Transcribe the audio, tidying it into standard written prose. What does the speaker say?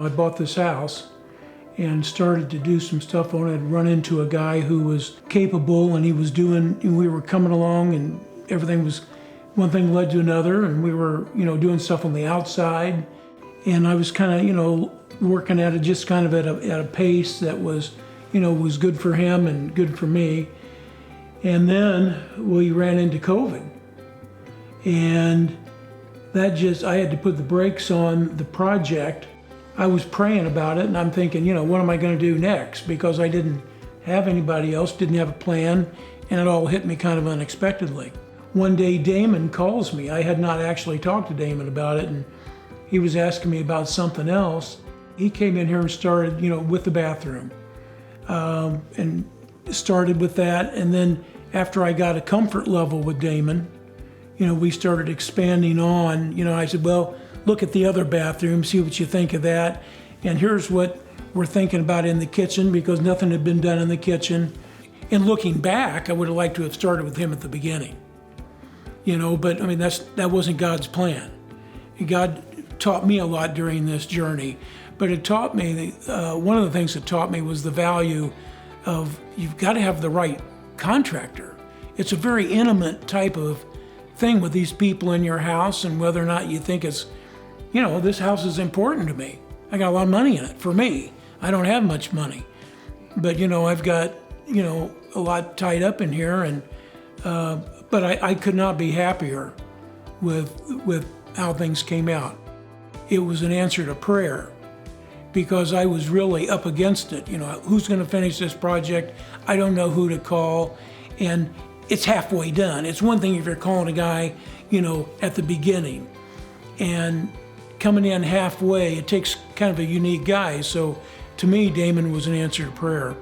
I bought this house and started to do some stuff on it. I'd run into a guy who was capable, and we were coming along, and everything was, one thing led to another, and we were, doing stuff on the outside. And I was kind of, working at it just kind of at a pace that was, was good for him and good for me. And then we ran into COVID. And I had to put the brakes on the project. I was praying about it, and I'm thinking, what am I going to do next? Because I didn't have anybody else, didn't have a plan, and it all hit me kind of unexpectedly. One day Damon calls me. I had not actually talked to Damon about it, and he was asking me about something else. He came in here and started, with the bathroom, and started with that. And then after I got a comfort level with Damon, we started expanding on. I said, well, look at the other bathroom, see what you think of that. And here's what we're thinking about in the kitchen, because nothing had been done in the kitchen. And looking back, I would have liked to have started with him at the beginning. But that wasn't God's plan. God taught me a lot during this journey, but it taught me, one of the things it taught me was the value of, you've got to have the right contractor. It's a very intimate type of thing with these people in your house, and whether or not you think it's, this house is important to me. I got a lot of money in it for me. I don't have much money, but I've got, a lot tied up in here, and but I could not be happier with how things came out. It was an answer to prayer, because I was really up against it. Who's going to finish this project? I don't know who to call, and it's halfway done. It's one thing if you're calling a guy, at the beginning, and coming in halfway, it takes kind of a unique guy. So to me, Damon was an answer to prayer.